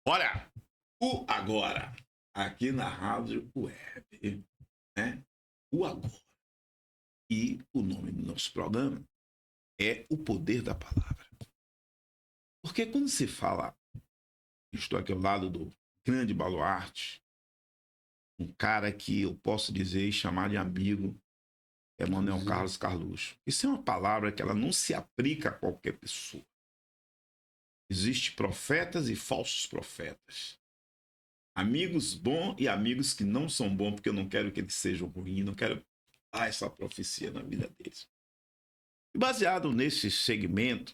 Olha, o agora, aqui na Rádio Web, né? O agora. E o nome do nosso programa é O Poder da Palavra. Porque quando se fala, estou aqui ao lado do grande baluarte, um cara que eu posso dizer e chamar de amigo, é Manuel Carlos Carluxo. Isso é uma palavra que ela não se aplica a qualquer pessoa. Existem profetas e falsos profetas. Amigos bons e amigos que não são bons, porque eu não quero que eles sejam ruins, não quero dar essa profecia na vida deles. E baseado nesse segmento,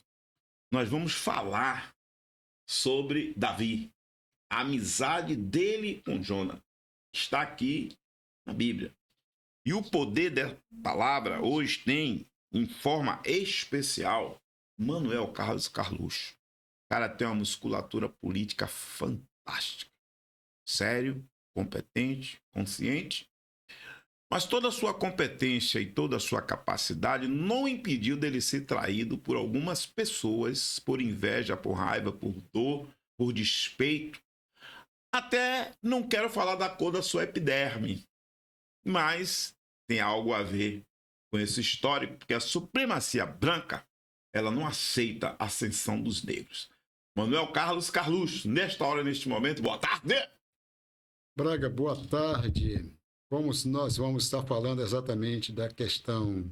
nós vamos falar sobre Davi, a amizade dele com Jonas. Está aqui na Bíblia. E o poder da palavra hoje tem, em forma especial, Manuel Carlos Carluxo. O cara tem uma musculatura política fantástica. Sério, competente, consciente. Mas toda a sua competência e toda a sua capacidade não impediu dele ser traído por algumas pessoas, por inveja, por raiva, por dor, por despeito. Até não quero falar da cor da sua epiderme, mas tem algo a ver com esse histórico, porque a supremacia branca, ela não aceita a ascensão dos negros. Manuel Carlos Carluxo, nesta hora, neste momento, boa tarde! Braga, boa tarde. Como nós vamos estar falando exatamente da questão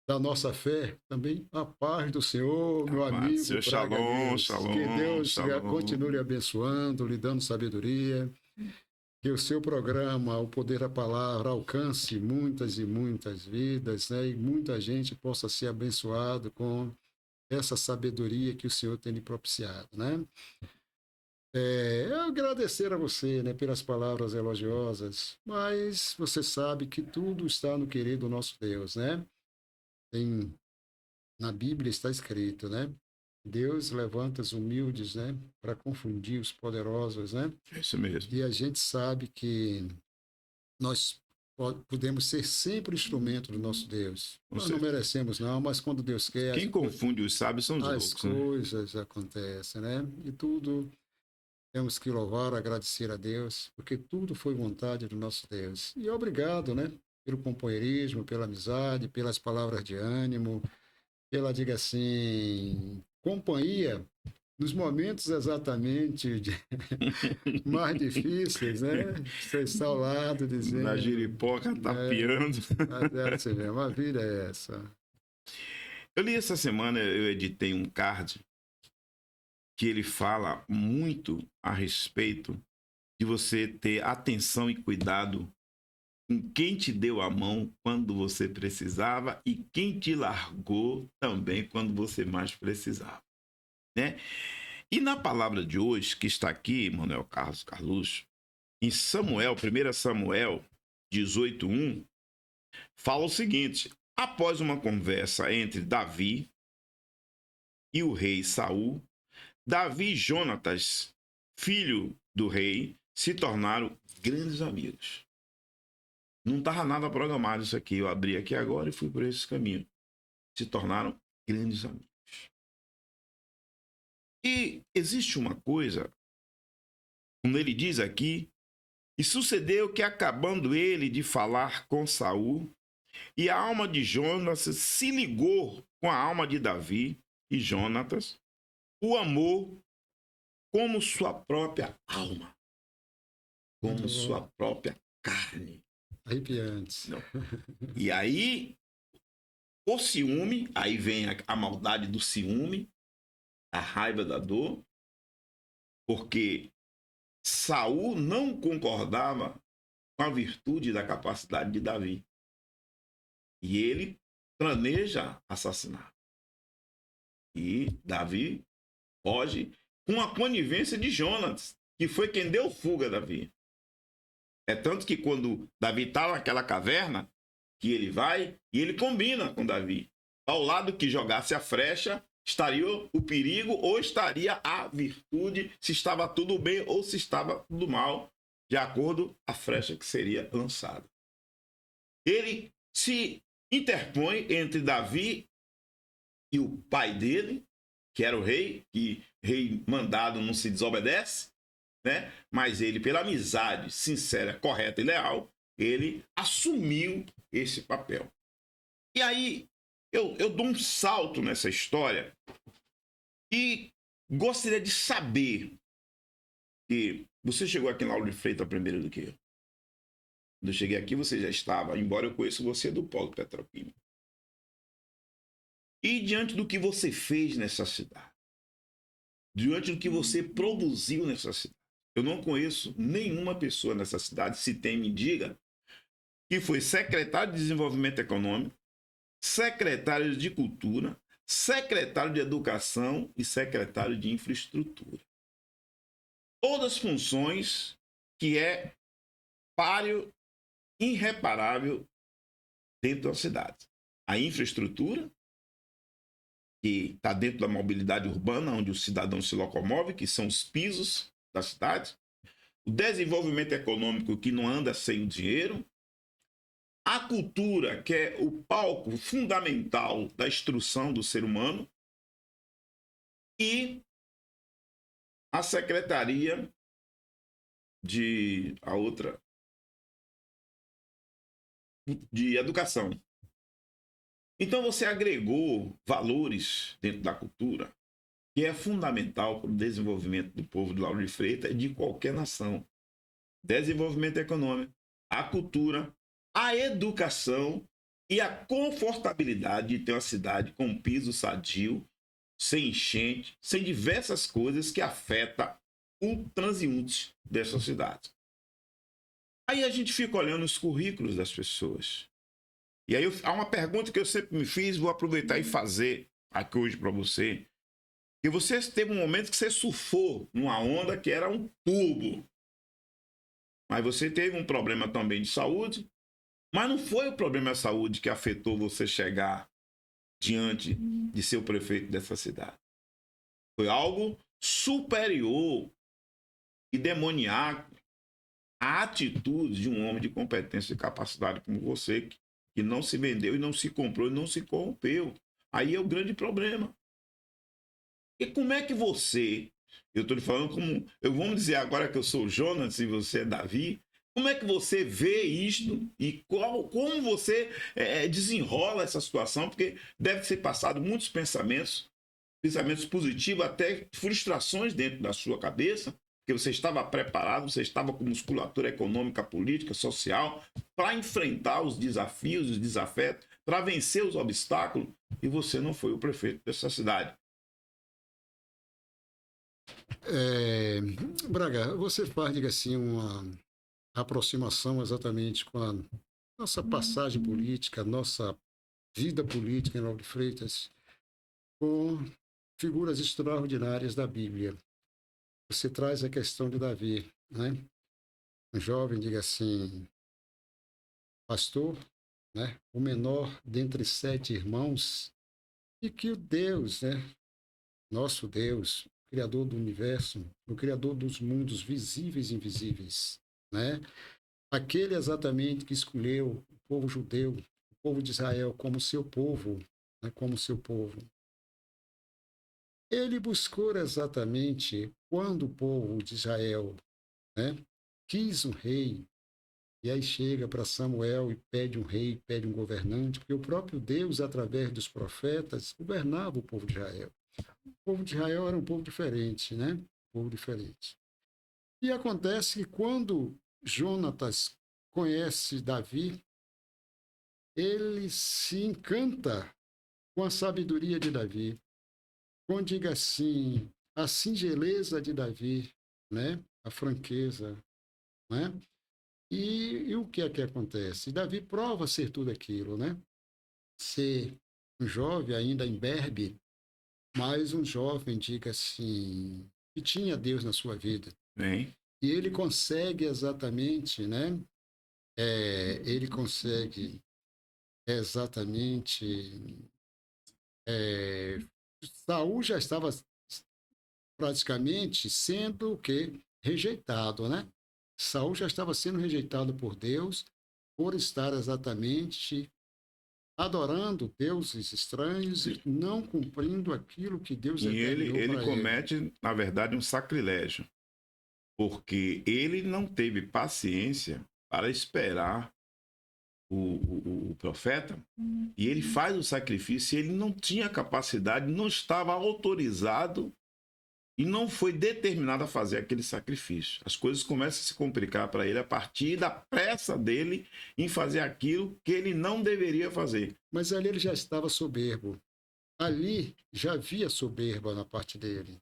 da nossa fé, também a paz do Senhor, meu amigo Seu Braga shalom, News. shalom, Que Deus shalom. continue lhe abençoando, lhe dando sabedoria. Que o seu programa, O Poder da Palavra, alcance muitas e muitas vidas, né? E muita gente possa ser abençoado com essa sabedoria que o Senhor tem lhe propiciado, né? Eu agradecer a você, né, pelas palavras elogiosas, mas você sabe que tudo está no querer do nosso Deus, né? Na Bíblia está escrito, né? Deus levanta os humildes, né, para confundir os poderosos, né? É isso mesmo. E a gente sabe que nós podemos ser sempre instrumento do nosso Deus. Nós não merecemos não, mas quando Deus quer, quem confunde os sábios são os as loucos, né? coisas acontecem, né? E tudo temos que louvar, agradecer a Deus, porque tudo foi vontade do nosso Deus. E obrigado, né, pelo companheirismo, pela amizade, pelas palavras de ânimo, pela, diga assim, companhia nos momentos exatamente mais difíceis, né? Você está ao lado dizendo... Na giripoca, tapeando. É assim mesmo, a vida é essa. Eu li essa semana, eu editei um card que ele fala muito a respeito de você ter atenção e cuidado com quem te deu a mão quando você precisava e quem te largou também quando você mais precisava, né? E na palavra de hoje, que está aqui, Manuel Carlos Carluxo, em Samuel, 1 Samuel 18:1, fala o seguinte: após uma conversa entre Davi e o rei Saul, Davi e Jonatas, filho do rei, se tornaram grandes amigos. Não estava nada programado isso aqui. Eu abri aqui agora e fui por esse caminho. Se tornaram grandes amigos. E existe uma coisa, quando ele diz aqui, e sucedeu que, acabando ele de falar com Saul, e a alma de Jonas se ligou com a alma de Davi, e Jonatas o amou como sua própria alma, como sua própria carne. Arrepiantes. Não. E aí, o ciúme, aí vem a maldade do ciúme, a raiva da dor, porque Saul não concordava com a virtude da capacidade de Davi. E ele planeja assassinar. E Davi foge com a conivência de Jonas, que foi quem deu fuga a Davi. É tanto que quando Davi está naquela caverna, que ele vai e ele combina com Davi. Ao lado que jogasse a flecha, estaria o perigo ou estaria a virtude, se estava tudo bem ou se estava tudo mal, de acordo com a flecha que seria lançada. Ele se interpõe entre Davi e o pai dele, que era o rei, que rei mandado não se desobedece, né? Mas ele, pela amizade sincera, correta e leal, ele assumiu esse papel. E aí, eu dou um salto nessa história e gostaria de saber que você chegou aqui em Lauro de Freitas primeiro do que eu. Quando eu cheguei aqui, você já estava, embora eu conheça você do Polo Petroquímico. E diante do que você fez nessa cidade, diante do que você produziu nessa cidade, eu não conheço nenhuma pessoa nessa cidade, se tem, me diga, que foi secretário de Desenvolvimento Econômico, secretário de Cultura, secretário de Educação e secretário de Infraestrutura. Todas funções que é páreo irreparável dentro da cidade. A infraestrutura, que está dentro da mobilidade urbana, onde o cidadão se locomove, que são os pisos da cidade. O desenvolvimento econômico, que não anda sem o dinheiro. A cultura, que é o palco fundamental da instrução do ser humano. E a secretaria de educação. Então você agregou valores dentro da cultura que é fundamental para o desenvolvimento do povo de Lauro de Freitas e de qualquer nação. Desenvolvimento econômico, a cultura, a educação e a confortabilidade de ter uma cidade com um piso sadio, sem enchente, sem diversas coisas que afetam o transeunte dessa cidade. Aí a gente fica olhando os currículos das pessoas. E aí há uma pergunta que eu sempre me fiz, vou aproveitar e fazer aqui hoje para você. Que você teve um momento que você surfou numa onda que era um tubo. Mas você teve um problema também de saúde. Mas não foi o problema de saúde que afetou você chegar diante de ser o prefeito dessa cidade. Foi algo superior e demoníaco à atitude de um homem de competência e capacidade como você, que não se vendeu e não se comprou e não se corrompeu. Aí é o grande problema. E como é que você, eu estou lhe falando como, vamos dizer agora que eu sou Jonas e você é Davi, como é que você vê isto e como você desenrola essa situação? Porque deve ser passado muitos pensamentos positivos, até frustrações dentro da sua cabeça, porque você estava preparado, você estava com musculatura econômica, política, social, para enfrentar os desafios, os desafetos, para vencer os obstáculos, e você não foi o prefeito dessa cidade. Braga, você faz, diga assim, uma aproximação exatamente com a nossa passagem política, nossa vida política em Lauro de Freitas, com figuras extraordinárias da Bíblia. Você traz a questão de Davi, né? Um jovem, diga assim, pastor, né? O menor dentre 7 irmãos, e que o Deus, né? Nosso Deus, o Criador do universo, o Criador dos mundos visíveis e invisíveis, né? Aquele exatamente que escolheu o povo judeu, o povo de Israel como seu povo, né? Como seu povo. Ele buscou exatamente quando o povo de Israel, né, quis um rei, e aí chega para Samuel e pede um rei, pede um governante, porque o próprio Deus, através dos profetas, governava o povo de Israel. O povo de Israel era um povo diferente, né? Um povo diferente. E acontece que quando Jonatas conhece Davi, ele se encanta com a sabedoria de Davi, com, diga assim, a singeleza de Davi, né? A franqueza, né? E o que é que acontece? Davi prova ser tudo aquilo, né? Ser um jovem ainda imberbe, mas um jovem, diga assim, que tinha Deus na sua vida. Bem. E ele consegue exatamente, né? Ele consegue exatamente. Saul já estava praticamente sendo o quê? Rejeitado, né? Saul já estava sendo rejeitado por Deus por estar exatamente adorando deuses estranhos e não cumprindo aquilo que Deus E determinou ele para ele. comete, na verdade, um sacrilégio. porque ele não teve paciência para esperar o profeta, e ele faz o sacrifício, e ele não tinha capacidade, não estava autorizado e não foi determinado a fazer aquele sacrifício. As coisas começam a se complicar para ele a partir da pressa dele em fazer aquilo que ele não deveria fazer. Mas ali ele já estava soberbo. Ali já havia soberba na parte dele.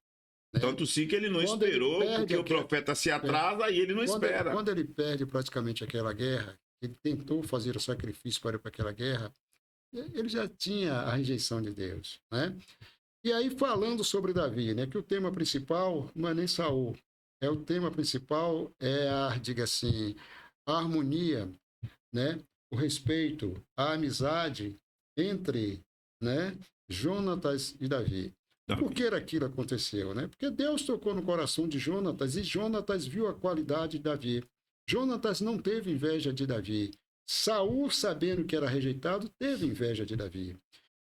Né? Tanto sim que ele não Quando ele esperou, perde porque o profeta se atrasa e ele não espera. Quando ele perde praticamente aquela guerra, ele tentou fazer o sacrifício para ir para aquela guerra, ele já tinha a rejeição de Deus, né? E aí, falando sobre Davi, né, que o tema principal não é nem Saul, o tema principal é diga assim, a harmonia, né, o respeito, a amizade entre, né, Jonatas e Davi. Por que aquilo aconteceu, né? Porque Deus tocou no coração de Jonatas e Jonatas viu a qualidade de Davi. Jonatas não teve inveja de Davi. Saul, sabendo que era rejeitado, teve inveja de Davi.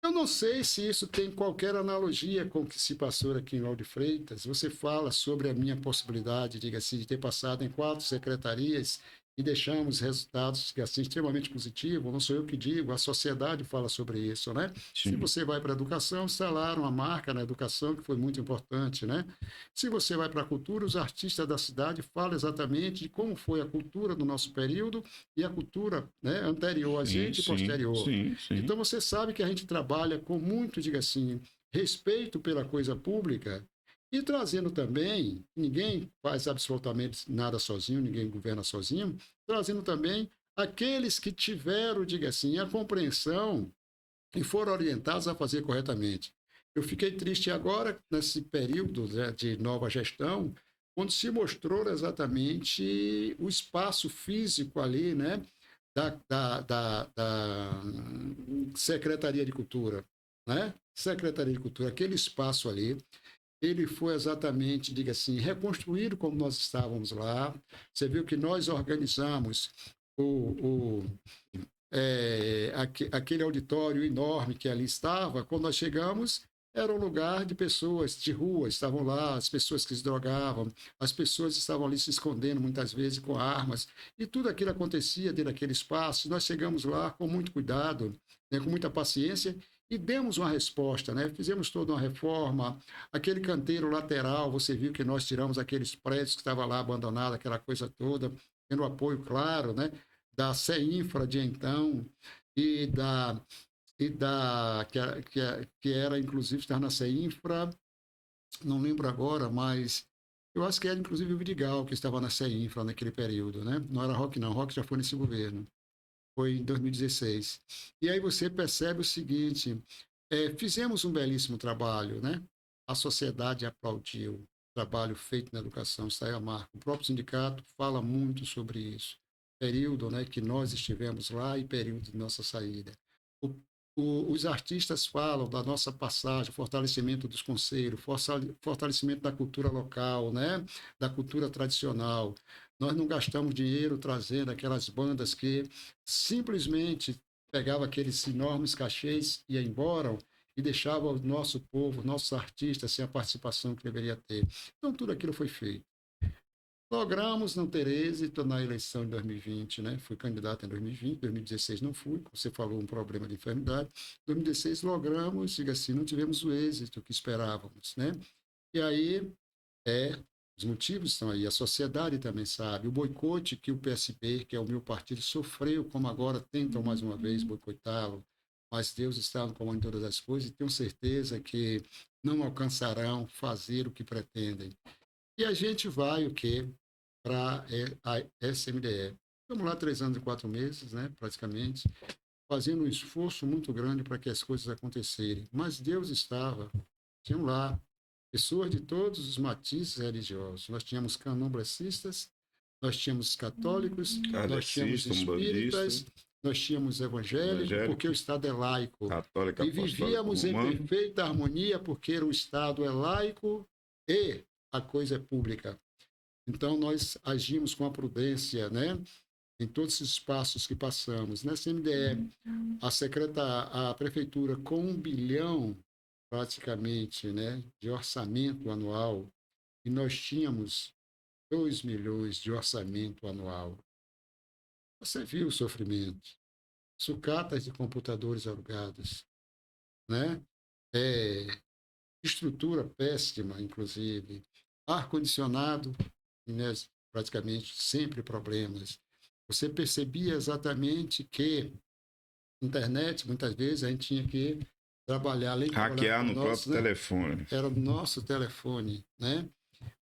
Eu não sei se isso tem qualquer analogia com o que se passou aqui em Lauro de Freitas. Você fala sobre a minha possibilidade, diga assim, de ter passado em 4 secretarias e deixamos resultados assim, extremamente positivos. Não sou eu que digo, a sociedade fala sobre isso, né? Sim. Se você vai para a educação, instalaram uma marca na educação que foi muito importante, né? Se você vai para a cultura, os artistas da cidade falam exatamente de como foi a cultura do nosso período e a cultura, né, anterior a gente e posterior. Então você sabe que a gente trabalha com muito, diga assim, respeito pela coisa pública e trazendo também, ninguém faz absolutamente nada sozinho, ninguém governa sozinho, trazendo também aqueles que tiveram, diga assim, a compreensão e foram orientados a fazer corretamente. Eu fiquei triste agora, nesse período, né, de nova gestão, quando se mostrou exatamente o espaço físico ali, né, da Secretaria de Cultura, né? Secretaria de Cultura, aquele espaço ali, ele foi exatamente, diga assim, reconstruído como nós estávamos lá. Você viu que nós organizamos aquele auditório enorme que ali estava. Quando nós chegamos, era um lugar de pessoas de rua, estavam lá, as pessoas que se drogavam, as pessoas estavam ali se escondendo muitas vezes com armas, e tudo aquilo acontecia dentro daquele espaço. Nós chegamos lá com muito cuidado, né, com muita paciência, e demos uma resposta, né? Fizemos toda uma reforma, aquele canteiro lateral, você viu que nós tiramos aqueles prédios que estavam lá abandonados, aquela coisa toda, tendo apoio, claro, né, da CEINFRA de então, e que era, inclusive, estar na CEINFRA, não lembro agora, mas eu acho que era, inclusive, o Vidigal, que estava na CEINFRA naquele período, né? Não era Roque, não. Roque já foi nesse governo. Foi em 2016. E aí você percebe o seguinte, fizemos um belíssimo trabalho, né? A sociedade aplaudiu o trabalho feito na educação, saiu a marca. O próprio sindicato fala muito sobre isso. Período, né, que nós estivemos lá e período de nossa saída. Os artistas falam da nossa passagem, fortalecimento dos conselhos, fortalecimento da cultura local, né? Da cultura tradicional. Nós não gastamos dinheiro trazendo aquelas bandas que simplesmente pegavam aqueles enormes cachês e ia embora e deixava o nosso povo, nossos artistas, sem a participação que deveria ter. Então, tudo aquilo foi feito. Logramos não ter êxito na eleição de 2020, né? Fui candidato em 2020, 2016 não fui, você falou um problema de enfermidade. 2016 logramos, diga assim, não tivemos o êxito que esperávamos, né? E aí, os motivos estão aí, a sociedade também sabe, o boicote que o PSB, que é o meu partido, sofreu, como agora tentam mais uma vez boicotá-lo, mas Deus está no comando de todas as coisas e tenho certeza que não alcançarão fazer o que pretendem. E a gente vai o quê? Para a SMDE. Estamos lá 3 anos e 4 meses, né, praticamente, fazendo um esforço muito grande para que as coisas acontecerem. Mas Deus estava, tinham lá pessoas de todos os matizes religiosos. Nós tínhamos candomblecistas, nós tínhamos católicos, nós tínhamos espíritas, nós tínhamos evangélicos, porque o Estado é laico. Católica, e vivíamos em perfeita harmonia, porque o Estado é laico e a coisa é pública. Então, nós agimos com a prudência, né? Em todos esses espaços que passamos. Na CMDE, a prefeitura com 1 bilhão, praticamente, né, de orçamento anual, e nós tínhamos 2 milhões de orçamento anual. Você viu o sofrimento. Sucatas de computadores alugados, né? Estrutura péssima, inclusive. Ar-condicionado, né? Praticamente sempre problemas. Você percebia exatamente que internet, muitas vezes, a gente tinha que trabalhar, além de trabalhar Hackear com o no nosso, próprio né? telefone. Era o nosso telefone, né?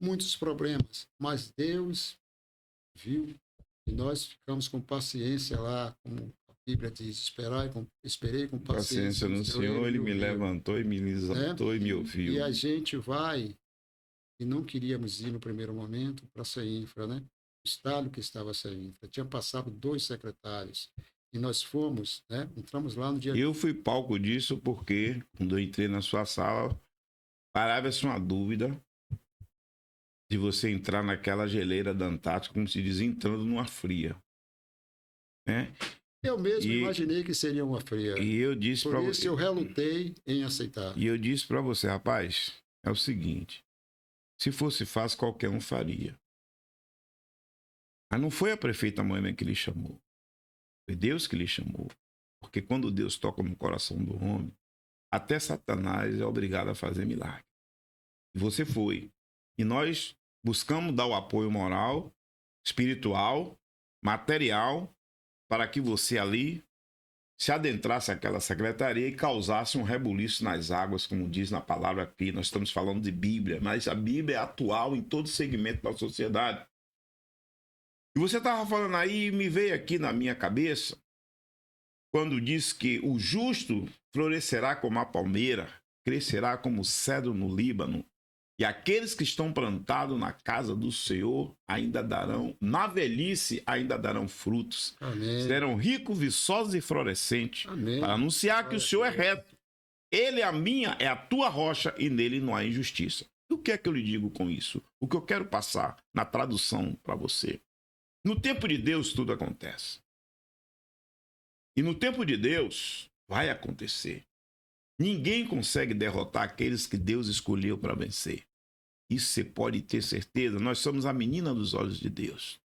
Muitos problemas, mas Deus viu e nós ficamos com paciência lá, como a Bíblia diz, esperei com paciência Paciência no no Senhor, Senhor, ele Ele me me ouviu, levantou e me né? exaltou e me ouviu. E a gente vai, e não queríamos ir no primeiro momento para a CEINFRA, né? O estado que estava a CEINFRA. Tinha passado 2 secretários, e nós fomos, né? Entramos lá no dia... Eu fui palco disso porque, quando eu entrei na sua sala, parava-se uma dúvida de você entrar naquela geleira da Antártica, como se diz, entrando numa fria. Né? Eu mesmo imaginei que seria uma fria. E eu disse Por isso eu relutei em aceitar. E eu disse para você, rapaz, é o seguinte, se fosse fácil, qualquer um faria. Mas não foi a prefeita Moema que lhe chamou. Foi Deus que lhe chamou. Porque quando Deus toca no coração do homem, até Satanás é obrigado a fazer milagre. E você foi. E nós buscamos dar o apoio moral, espiritual, material, para que você ali se adentrasse àquela secretaria e causasse um rebuliço nas águas, como diz na palavra aqui. Nós estamos falando de Bíblia, mas a Bíblia é atual em todo segmento da sociedade. E você estava falando aí, e me veio aqui na minha cabeça, quando diz que o justo florescerá como a palmeira, crescerá como o cedro no Líbano, e aqueles que estão plantados na casa do Senhor ainda darão, na velhice ainda darão frutos. Amém. Serão ricos, viçosos e florescentes, Amém. para anunciar que o Senhor é reto. Ele é a minha, é a tua rocha, e nele não há injustiça. O que é que eu lhe digo com isso? O que eu quero passar na tradução para você. No tempo de Deus tudo acontece. E no tempo de Deus vai acontecer. Ninguém consegue derrotar aqueles que Deus escolheu para vencer. Isso você pode ter certeza. Nós somos a menina dos olhos de Deus.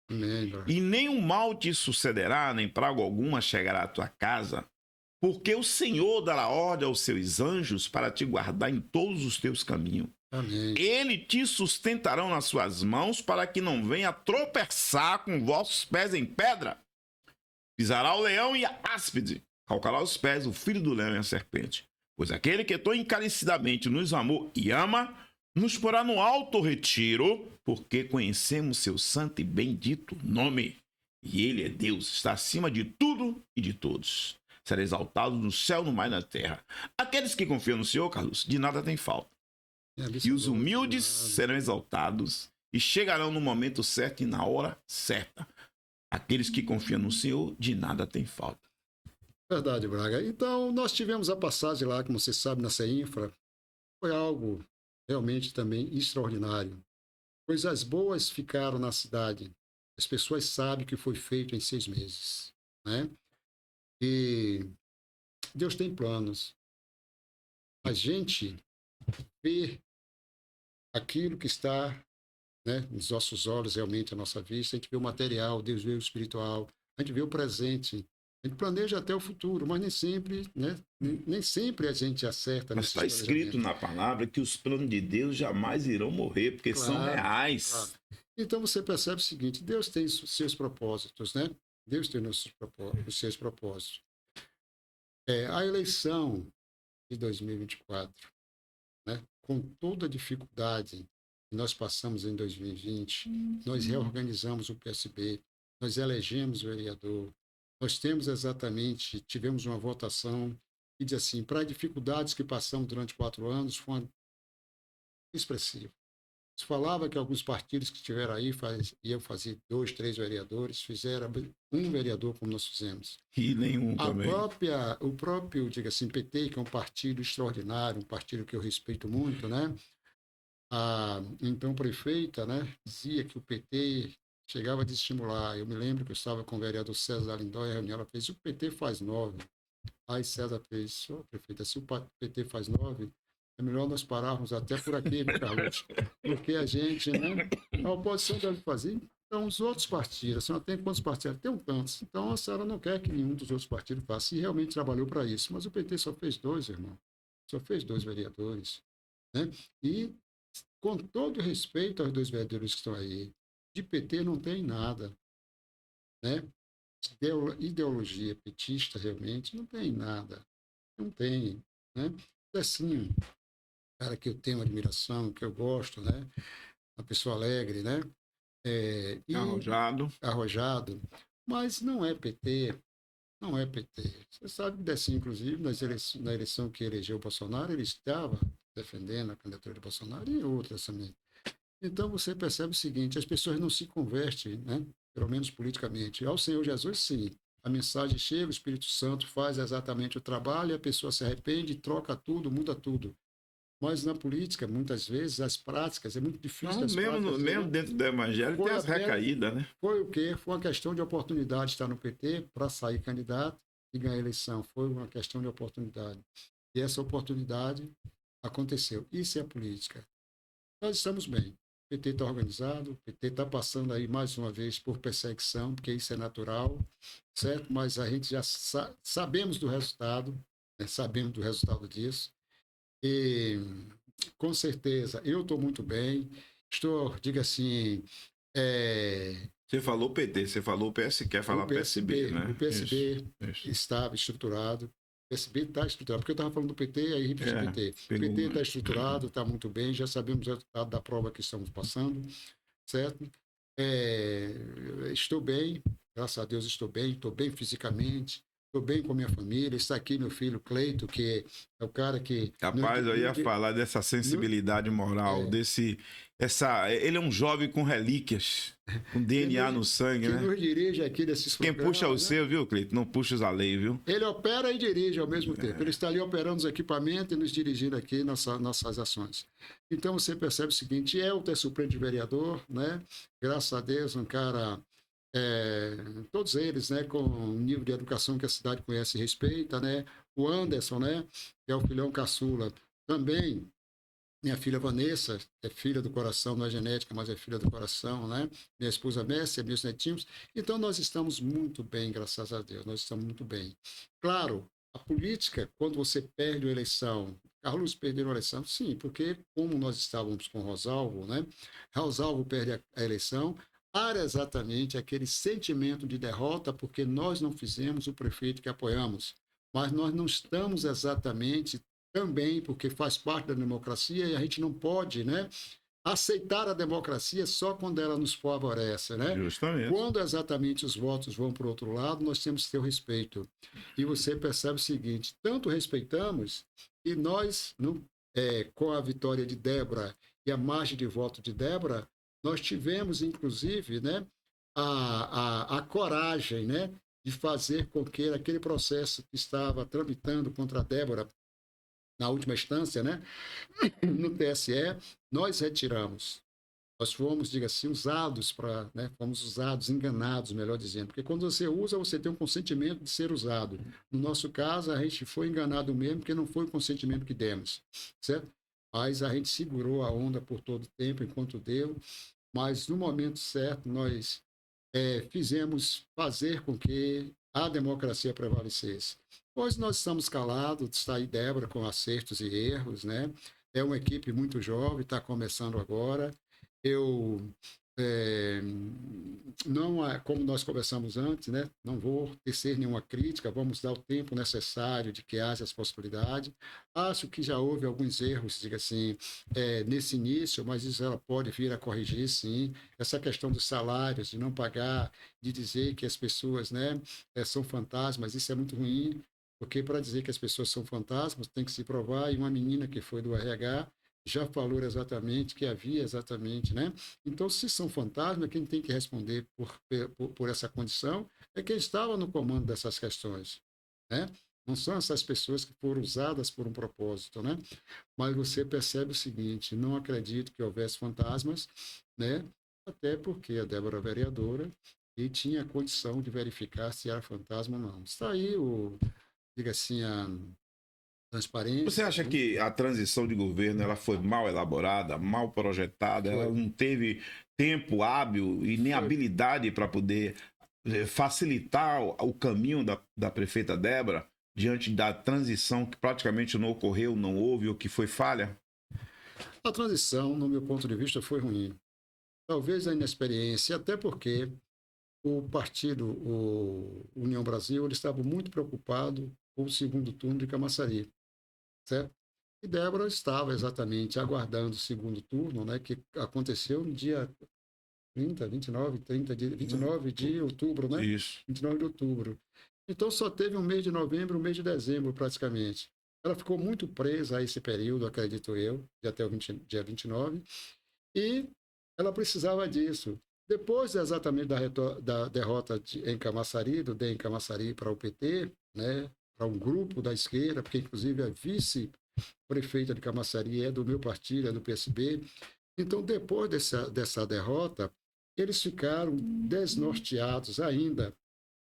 Amém. E nenhum mal te sucederá, nem praga alguma chegará à tua casa, porque o Senhor dará ordem aos seus anjos para te guardar em todos os teus caminhos. Amém. Ele te sustentarão nas suas mãos para que não venha tropeçar com vossos pés em pedra. Pisará o leão e a áspide, calcará os pés o filho do leão e a serpente. Pois aquele que tão encarecidamente nos amou e ama, nos porá no alto retiro, porque conhecemos seu santo e bendito nome. E ele é Deus, está acima de tudo e de todos. Será exaltado no céu, no mar e na terra. Aqueles que confiam no Senhor, Carlos, de nada tem falta. E os humildes serão exaltados e chegarão no momento certo e na hora certa. Aqueles que confiam no Senhor, de nada tem falta. Verdade, Braga. Então, nós tivemos a passagem lá, como você sabe, na CEINFRA. Foi algo realmente também extraordinário. Coisas boas ficaram na cidade. As pessoas sabem que foi feito em 6 meses, né? E Deus tem planos. A gente vê aquilo que está, né, nos nossos olhos, realmente, à nossa vista. A gente vê o material, Deus vê o espiritual. A gente vê o presente. A gente planeja até o futuro, mas nem sempre, né? Nem sempre a gente acerta. Mas está escrito na palavra que os planos de Deus jamais irão morrer, porque claro, são reais. Claro. Então você percebe o seguinte: Deus tem os seus propósitos, né? Deus tem os seus propósitos. A eleição de 2024, né? Com toda a dificuldade que nós passamos em 2020, nós reorganizamos o PSB, nós elegemos o vereador, nós tivemos uma votação que diz assim, para as dificuldades que passamos durante 4 anos, foi expressivo. Se falava que alguns partidos que estiveram aí iam fazer 2, 3 vereadores, fizeram um vereador como nós fizemos. E nenhum também. O próprio, diga assim, PT, que é um partido extraordinário, um partido que eu respeito muito, né? A então prefeita, né, dizia que o PT chegava a desestimular. Eu me lembro que eu estava com o vereador César Lindóia, a reunião, ela fez, o PT faz 9. Aí César fez, prefeita, se o PT faz 9, É melhor nós pararmos até por aqui, viu, Carlos? Porque a gente, né? A oposição deve fazer. Então, os outros partidos, a senhora tem quantos partidos? Tem um tantos. Então, a senhora não quer que nenhum dos outros partidos faça, e realmente trabalhou para isso. Mas o PT só fez dois, irmão. Só fez dois vereadores. Né? E, com todo respeito aos dois vereadores que estão aí, de PT não tem nada. Né? Ideologia petista, realmente, não tem nada. Não tem. Né? Assim, cara que eu tenho admiração, que eu gosto, né? Uma pessoa alegre, né? E Arrojado. arrojado, mas não é PT, não é PT. Você sabe que, assim, inclusive, na eleição que elegeu o Bolsonaro, ele estava defendendo a candidatura de Bolsonaro e outras também. Então, você percebe o seguinte, as pessoas não se convertem, né? Pelo menos politicamente. Ao Senhor Jesus, sim. A mensagem chega, o Espírito Santo faz exatamente o trabalho, a pessoa se arrepende, troca tudo, muda tudo. Mas na política, muitas vezes, as práticas, é muito difícil Não, das práticas. mesmo dentro do evangelho tem as recaídas, né? Foi o quê? Foi uma questão de oportunidade de estar no PT para sair candidato e ganhar a eleição. Foi uma questão de oportunidade. E essa oportunidade aconteceu. Isso é a política. Nós estamos bem. O PT está organizado, o PT está passando aí mais uma vez por perseguição, porque isso é natural, certo? Mas a gente já sabemos do resultado, né? Sabemos do resultado disso. E, com certeza, eu estou muito bem. Estou, diga assim, Você falou PT, você falou PS, quer falar PSB, né? o PSB Isso. estava estruturado. O PSB está estruturado, porque eu estava falando do PT, aí repeti PT. O pegou PT está estruturado, está muito bem, já sabemos o resultado da prova que estamos passando, certo? Estou bem, graças a Deus estou bem fisicamente, estou bem com a minha família. Está aqui meu filho Cleito, que é o cara que... Rapaz, eu ia falar dessa sensibilidade moral, ele é um jovem com relíquias, com DNA no sangue, que né? nos dirige aqui desses Quem programas, puxa o né? seu, viu, Cleito? Não puxa os alheios, viu? Ele opera e dirige ao mesmo tempo. Ele está ali operando os equipamentos e nos dirigindo aqui nossas ações. Então você percebe o seguinte, é o ter suplente de vereador, né? Graças a Deus, um cara, todos eles, né, com um nível de educação que a cidade conhece e respeita, né? O Anderson, né, que é o filhão caçula, também. Minha filha Vanessa, é filha do coração, não é genética, mas é filha do coração, né? Minha esposa Messia, meus netinhos. Então, nós estamos muito bem, graças a Deus, nós estamos muito bem. Claro, a política, quando você perde a eleição, Carlos perdeu a eleição, sim, porque como nós estávamos com Rosalvo, né? Rosalvo perde a eleição, há exatamente aquele sentimento de derrota, porque nós não fizemos o prefeito que apoiamos. Mas nós não estamos exatamente também, porque faz parte da democracia e a gente não pode, né, aceitar a democracia só quando ela nos favorece, né? Justamente. Quando exatamente os votos vão para o outro lado, nós temos que ter o respeito. E você percebe o seguinte, tanto respeitamos e nós, com a vitória de Débora e a margem de voto de Débora, nós tivemos, inclusive, né, a coragem, né, de fazer com que aquele processo que estava tramitando contra a Débora na última instância, né, no TSE, nós retiramos. Nós fomos, diga assim, usados para, né, fomos usados, enganados, melhor dizendo, porque quando você usa, você tem um consentimento de ser usado. No nosso caso, a gente foi enganado mesmo, porque não foi o consentimento que demos, certo? Mas a gente segurou a onda por todo o tempo, enquanto deu, mas no momento certo, nós fizemos fazer com que a democracia prevalecesse. Hoje nós estamos calados, está aí Débora com acertos e erros, né? É uma equipe muito jovem, está começando agora. Eu não, como nós conversamos antes, né? Não vou tecer nenhuma crítica, vamos dar o tempo necessário de que haja as possibilidades. Acho que já houve alguns erros, diga assim, nesse início, mas isso ela pode vir a corrigir, sim. Essa questão dos salários, de não pagar, de dizer que as pessoas, né, são fantasmas, isso é muito ruim, porque para dizer que as pessoas são fantasmas tem que se provar, e uma menina que foi do RH já falou exatamente que havia exatamente, né? Então, se são fantasmas, quem tem que responder por essa condição é quem estava no comando dessas questões, né? Não são essas pessoas que foram usadas por um propósito, né? Mas você percebe o seguinte, não acredito que houvesse fantasmas, né? Até porque a Débora é vereadora e tinha condição de verificar se era fantasma ou não. Está aí diga assim, transparente. Você acha que a transição de governo ela foi mal elaborada, mal projetada, ela não teve tempo hábil e nem habilidade para poder facilitar o caminho da prefeita Débora diante da transição que praticamente não ocorreu, não houve, ou que foi falha? A transição, no meu ponto de vista, foi ruim. Talvez a inexperiência, até porque o partido, o União Brasil, ele estava muito preocupado com o segundo turno de Camaçari, certo? E Débora estava exatamente aguardando o segundo turno, né, que aconteceu no dia 29 de outubro, né? Isso. 29 de outubro. Então só teve um mês de novembro, um mês de dezembro, praticamente. Ela ficou muito presa a esse período, acredito eu, de até o dia 29, e ela precisava disso. Depois exatamente da derrota em Camaçari, do DEM em Camaçari para o PT, né, para um grupo da esquerda, porque inclusive a vice-prefeita de Camaçari é do meu partido, é do PSB. Então, depois dessa derrota, eles ficaram desnorteados ainda,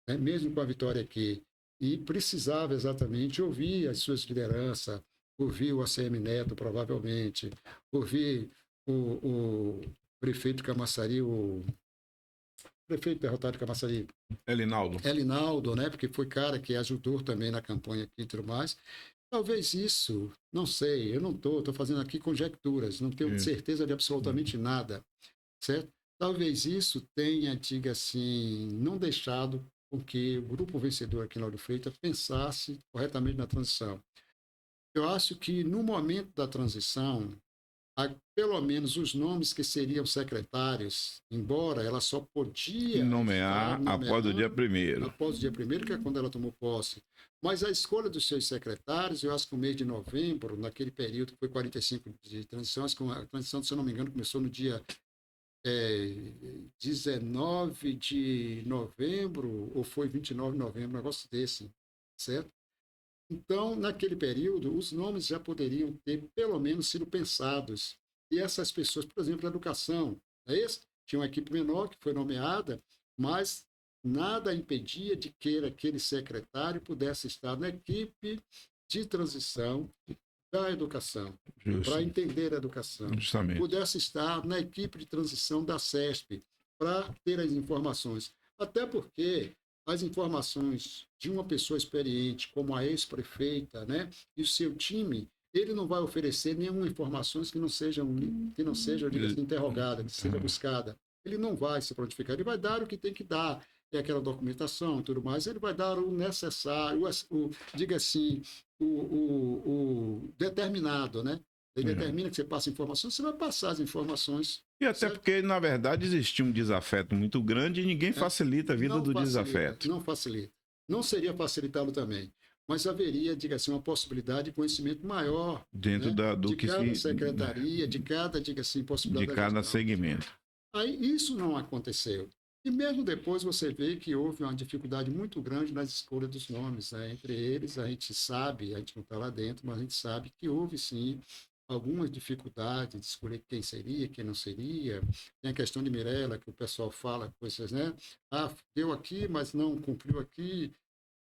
né, mesmo com a vitória aqui, e precisava exatamente ouvir as suas lideranças, ouvir o ACM Neto, provavelmente, ouvir o prefeito de Camaçari, o prefeito derrotado de Camaçari, Elinaldo, né, porque foi cara que ajudou também na campanha aqui e tudo mais. Talvez isso, não sei, eu não estou fazendo aqui conjecturas, não tenho certeza de absolutamente nada, certo? Talvez isso tenha, diga assim, não deixado com que o grupo vencedor aqui em Lauro Freitas pensasse corretamente na transição. Eu acho que no momento da transição, pelo menos os nomes que seriam secretários, embora ela só podia nomear após o dia 1º. Após o dia 1º, que é quando ela tomou posse. Mas a escolha dos seus secretários, eu acho que no mês de novembro, naquele período que foi 45 de transição, acho que a transição, se eu não me engano, começou no dia 19 de novembro, ou foi 29 de novembro, um negócio desse, certo? Então, naquele período, os nomes já poderiam ter, pelo menos, sido pensados. E essas pessoas, por exemplo, a educação, tinha uma equipe menor que foi nomeada, mas nada impedia de que aquele secretário pudesse estar na equipe de transição da educação, para entender a educação. Justamente. Pudesse estar na equipe de transição da CESP, para ter as informações. Até porque as informações de uma pessoa experiente, como a ex-prefeita, né, e o seu time, ele não vai oferecer nenhuma informação que não seja interrogada, que seja buscada. Ele não vai se prontificar, ele vai dar o que tem que dar, aquela documentação e tudo mais, ele vai dar o necessário, diga assim, o determinado, né? Ele determina que você passa informações, você vai passar as informações. E até certo? porque, na verdade, existia um desafeto muito grande e ninguém facilita a vida do desafeto. Não facilita. Não seria facilitá-lo também. Mas haveria, diga assim, uma possibilidade de conhecimento maior dentro do de que cada secretaria, de cada, diga assim, possibilidade. De cada segmento. Aí isso não aconteceu. E mesmo depois você vê que houve uma dificuldade muito grande nas escolhas dos nomes. Né? Entre eles, a gente sabe, a gente não está lá dentro, mas a gente sabe que houve sim algumas dificuldades de escolher quem seria, quem não seria. Tem a questão de Mirella, que o pessoal fala coisas, né? Ah, deu aqui, mas não cumpriu aqui.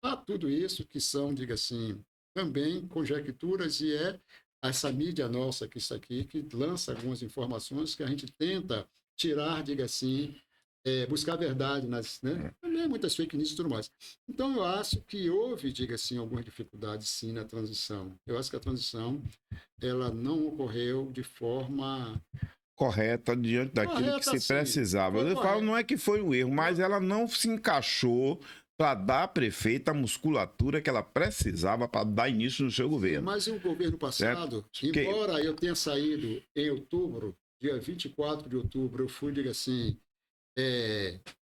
Há tudo isso que são, diga assim, também conjecturas e é essa mídia nossa que está aqui, que lança algumas informações que a gente tenta tirar, diga assim, buscar a verdade nas, né? Também muitas fake news e tudo mais. Então, eu acho que houve, diga assim, algumas dificuldades, sim, na transição. Eu acho que a transição, ela não ocorreu de forma correta diante daquilo que se precisava. Eu falo, não é que foi um erro, mas ela não se encaixou para dar à prefeita a musculatura que ela precisava para dar início no seu governo. Mas o governo passado, embora eu tenha saído em outubro, dia 24 de outubro, eu fui, diga assim,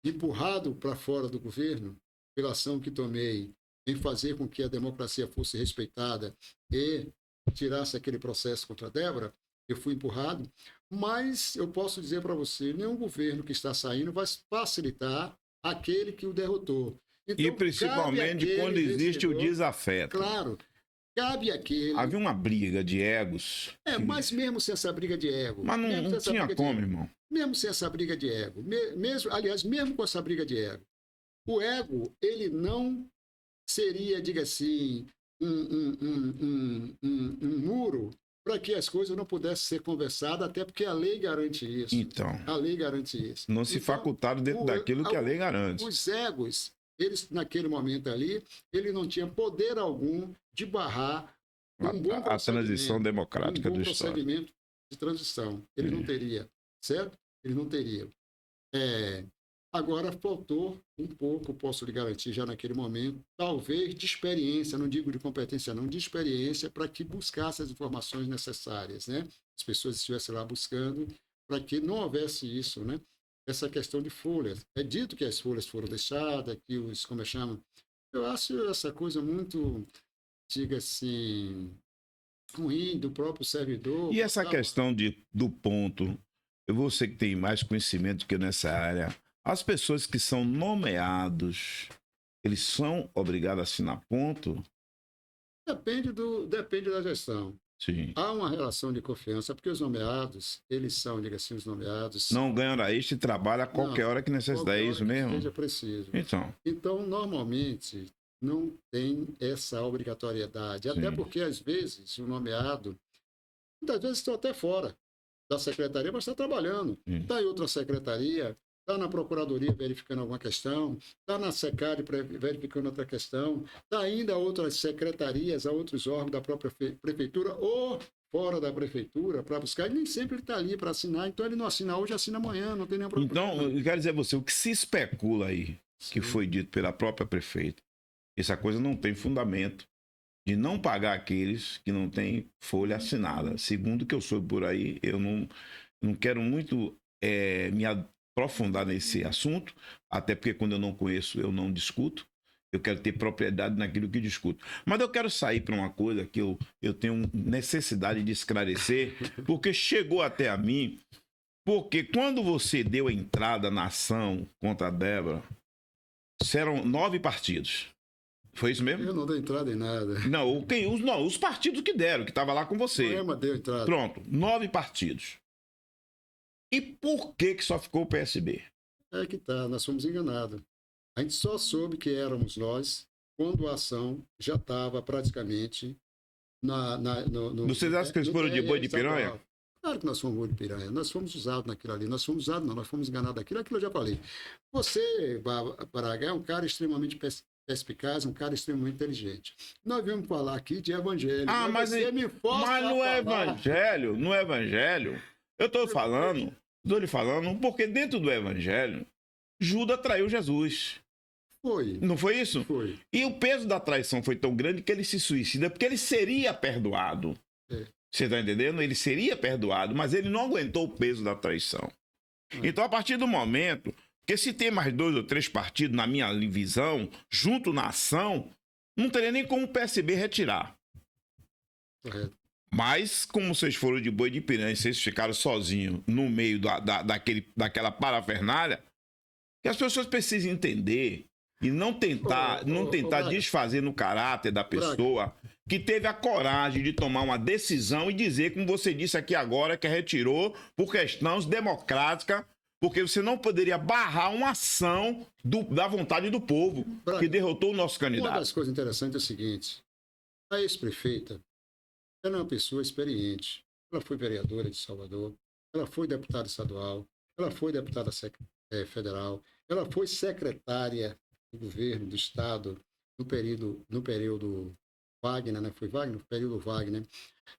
empurrado para fora do governo pela ação que tomei em fazer com que a democracia fosse respeitada e tirasse aquele processo contra a Débora, eu fui empurrado, mas eu posso dizer para você, nenhum governo que está saindo vai facilitar aquele que o derrotou. Então, e principalmente quando existe o desafeto. Claro, cabe aquele... Havia uma briga de egos. Mas mesmo sem essa briga de ego... Mas não tinha como, irmão. Mesmo sem essa briga de ego, mesmo com essa briga de ego, o ego, ele não seria, diga assim, um muro para que as coisas não pudessem ser conversadas, até porque a lei garante isso. Então, A lei garante isso. não se Então, facultaram dentro daquilo que a lei garante. Os egos, eles, naquele momento ali, ele não tinha poder algum de barrar um bom A transição democrática do Estado. procedimento de transição. Ele não teria, certo? Ele não teria. Agora, faltou um pouco, posso lhe garantir já naquele momento, talvez de experiência, não digo de competência não, de experiência, para que buscasse as informações necessárias, né? As pessoas estivessem lá buscando, para que não houvesse isso, né? Essa questão de folhas. É dito que as folhas foram deixadas, que os, como é que chama? Eu acho essa coisa muito, diga assim, ruim do próprio servidor. E essa questão do ponto, você que tem mais conhecimento que eu nessa área, as pessoas que são nomeados, eles são obrigados a assinar ponto? Depende da gestão. Sim. Há uma relação de confiança, porque os nomeados, eles são, diga assim, os nomeados... Não ganham hora extra e trabalham a qualquer hora que necessitar, é isso mesmo? Seja preciso. Então, normalmente, não tem essa obrigatoriedade. Sim. Até porque, às vezes, o nomeado, muitas vezes estão até fora da secretaria, mas está trabalhando. Está em outra secretaria, está na procuradoria verificando alguma questão, está na SECAD verificando outra questão, está ainda a outras secretarias, a outros órgãos da própria prefeitura ou fora da prefeitura para buscar, e nem sempre ele está ali para assinar, então ele não assina hoje, assina amanhã, não tem nenhum problema. Então, eu quero dizer a você, o que se especula aí, sim, que foi dito pela própria prefeita, essa coisa não tem fundamento de não pagar aqueles que não têm folha assinada. Segundo o que eu soube por aí, eu não quero muito me aprofundar nesse assunto, até porque quando eu não conheço, eu não discuto. Eu quero ter propriedade naquilo que discuto. Mas eu quero sair para uma coisa que eu tenho necessidade de esclarecer, porque chegou até a mim, porque quando você deu a entrada na ação contra a Débora, eram 9 partidos. Foi isso mesmo? Eu não dei entrada em nada. Não, os partidos que deram, que estavam lá com você. O deu entrada. Pronto, 9 partidos. E por que só ficou o PSB? É que tá, nós fomos enganados. A gente só soube que éramos nós quando a ação já estava praticamente no Vocês acham que eles foram de boi de piranha? Claro que nós fomos boi de piranha. Nós fomos usados naquilo ali. Nós fomos usados, não, nós fomos enganados naquilo. Aquilo eu já falei. Você, Braga, é um cara extremamente perspicaz, um cara extremamente inteligente. Nós viemos falar aqui de evangelho. Mas no evangelho, eu estou lhe falando, porque dentro do evangelho, Judas traiu Jesus. Foi. Não foi isso? Foi. E o peso da traição foi tão grande que ele se suicida, porque ele seria perdoado. Você está entendendo? Ele seria perdoado, mas ele não aguentou o peso da traição. Então, a partir do momento... Porque se tem mais 2 ou 3 partidos, na minha visão, junto na ação, não teria nem como o PSB retirar. Correto. Mas, como vocês foram de boi de piranha, vocês ficaram sozinhos no meio daquela parafernália, que as pessoas precisam entender e não tentar desfazer no caráter da pessoa que teve a coragem de tomar uma decisão e dizer, como você disse aqui agora, que retirou por questões democráticas, porque você não poderia barrar uma ação da vontade do povo que derrotou o nosso candidato. Uma das coisas interessantes é o seguinte, a ex-prefeita, ela é uma pessoa experiente, ela foi vereadora de Salvador, ela foi deputada estadual, ela foi deputada federal, ela foi secretária do governo do estado no período Wagner, né? Foi Wagner? No período Wagner.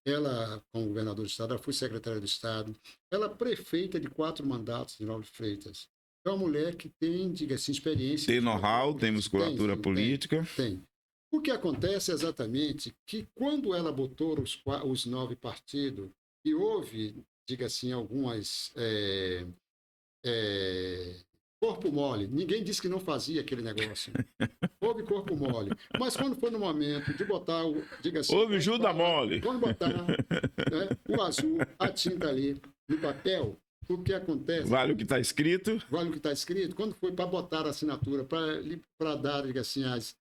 Ela, como governador do estado, ela foi secretária do estado. Ela é prefeita de 4 mandatos de Lauro de Freitas. É uma mulher que tem, diga assim, experiência. Tem know-how, tem musculatura política. Tem. O que acontece é exatamente que quando ela botou os 9 partidos e houve, diga assim, algumas... corpo mole. Ninguém disse que não fazia aquele negócio. Houve corpo mole. Mas quando foi no momento de botar o... Diga assim, houve Judas mole. Quando botar, né, o azul, a tinta ali no papel, o que acontece... Vale o que está escrito. Vale o que está escrito. Quando foi para botar a assinatura, para dar, diga assim, as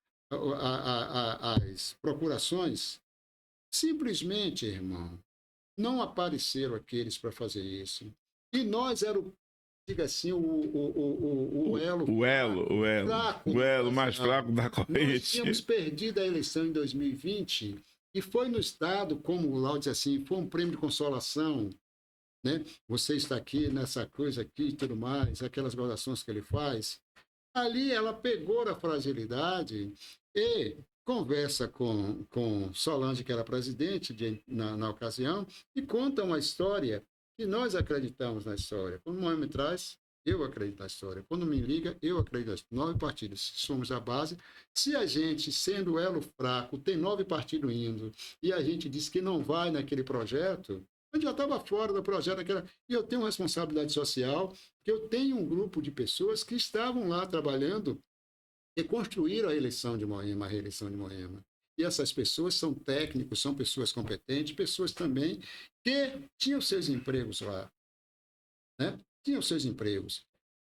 procurações, simplesmente, irmão, não apareceram aqueles para fazer isso. E nós diga assim, o elo fraco O da elo mais ocasião. fraco da Nós corrente. tínhamos perdido a eleição em 2020 e foi no Estado, como o Lau disse assim, foi um prêmio de consolação, né? Você está aqui nessa coisa aqui e tudo mais, aquelas gozações que ele faz. Ali ela pegou a fragilidade e conversa com Solange, que era presidente na ocasião, e conta uma história que nós acreditamos na história. Quando o Mohamed me traz, eu acredito na história. Quando me liga, eu acredito na história. 9 partidos, somos a base. Se a gente, sendo elo fraco, tem 9 partidos indo, e a gente diz que não vai naquele projeto, a gente já estava fora do projeto. E eu tenho uma responsabilidade social, que eu tenho um grupo de pessoas que estavam lá trabalhando e construíram a eleição de Moema, a reeleição de Moema. E essas pessoas são técnicos, são pessoas competentes, pessoas também que tinham seus empregos lá, né? Tinham seus empregos.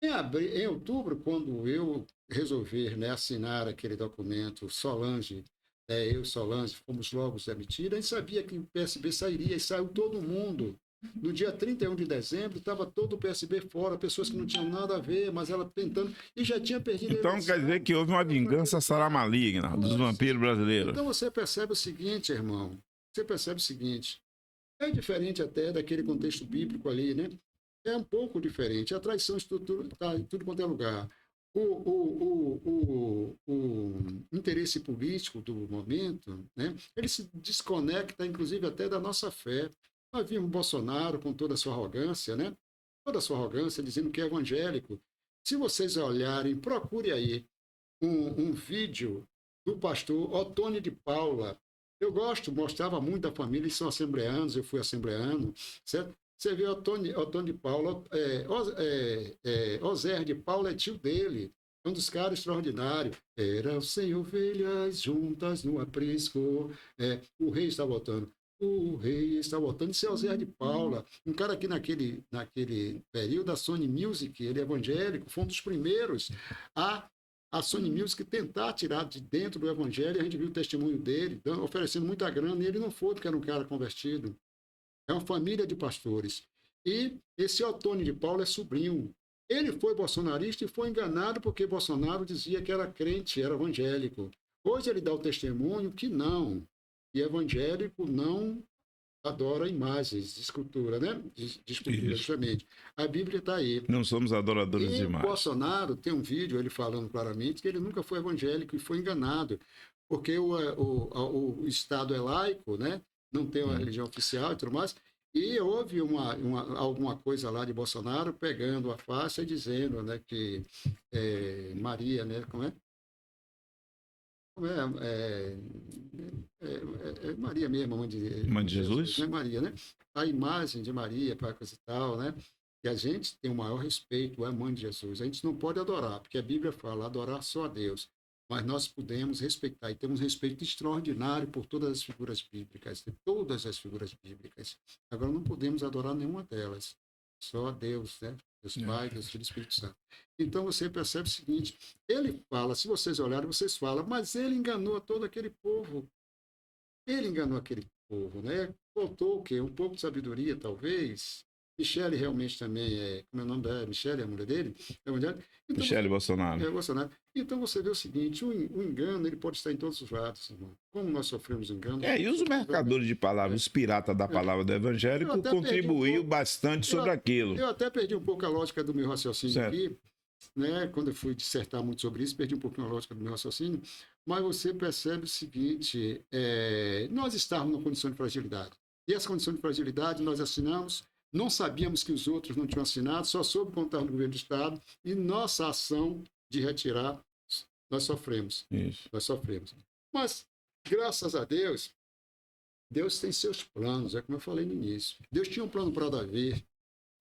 Em outubro, quando eu resolvi, né, assinar aquele documento, Solange, eu e Solange, fomos logo demitidos, a gente sabia que o PSB sairia e saiu todo mundo. No dia 31 de dezembro, estava todo o PSB fora, pessoas que não tinham nada a ver, mas ela tentando, e já tinha perdido a Então eleição. quer dizer que houve uma vingança saramaligna dos vampiros brasileiros. Então você percebe o seguinte, irmão, você percebe o seguinte, é diferente até daquele contexto bíblico ali, né? É um pouco diferente. A traição está em tudo quanto é lugar. O interesse político do momento, né? Ele se desconecta, inclusive, até da nossa fé. Nós vimos Bolsonaro com toda a sua arrogância, né? Toda a sua arrogância, dizendo que é evangélico. Se vocês olharem, procure aí um vídeo do pastor Otônio de Paula. Eu gosto, mostrava muito a família, eles são assembleanos, eu fui assembleano, certo? Você vê Otônio de Paula, Oséias de Paula é tio dele, um dos caras extraordinários. Eram 100 ovelhas juntas no aprisco, o rei está voltando. O rei está voltando. Isso é Oséias de Paula, um cara que naquele período da Sony Music, ele é evangélico, foi um dos primeiros a Sony Music tentar tirar de dentro do evangelho. A gente viu o testemunho dele, oferecendo muita grana, e ele não foi porque era um cara convertido. É uma família de pastores. E esse Otônio de Paula é sobrinho. Ele foi bolsonarista e foi enganado porque Bolsonaro dizia que era crente, era evangélico. Hoje ele dá o testemunho que não. E evangélico não adora imagens de escultura, né? De escultura, justamente. A Bíblia está aí. Não somos adoradores de imagens. Bolsonaro tem um vídeo, ele falando claramente que ele nunca foi evangélico e foi enganado, porque o Estado é laico, né? Não tem uma religião oficial e tudo mais. E houve alguma coisa lá de Bolsonaro pegando a faixa e dizendo, né, que Maria, né? Como é? Maria mesmo, mãe de Jesus? Né? Maria, né? A imagem de Maria, para coisa e tal, né? E a gente tem o maior respeito à mãe de Jesus. A gente não pode adorar, porque a Bíblia fala adorar só a Deus. Mas nós podemos respeitar e temos respeito extraordinário por todas as figuras bíblicas, de todas as figuras bíblicas. Agora não podemos adorar nenhuma delas, só a Deus, né? Deus Pai, Deus Filho e Espírito Santo. Então você percebe o seguinte, ele fala, se vocês olharem, vocês falam, mas ele enganou todo aquele povo. Ele enganou aquele povo, né? Faltou o quê? Um pouco de sabedoria, talvez. Michele realmente também como é o nome dela? Michele, a mulher dele? Então, Michele Bolsonaro. Bolsonaro. Então você vê o seguinte, o engano ele pode estar em todos os lados, irmão. Como nós sofremos engano. E os mercadores de palavras, os piratas da palavra do evangélico, contribuiu bastante sobre aquilo. Eu até perdi um pouco a lógica do meu raciocínio aqui, né? Quando eu fui dissertar muito sobre isso, perdi um pouquinho a lógica do meu raciocínio, mas você percebe o seguinte, nós estávamos numa condição de fragilidade. E essa condição de fragilidade nós assinamos, não sabíamos que os outros não tinham assinado, só soube contar no governo do Estado, e nossa ação de retirar, nós sofremos. Isso. Nós sofremos. Mas, graças a Deus, Deus tem seus planos, é como eu falei no início. Deus tinha um plano para Davi,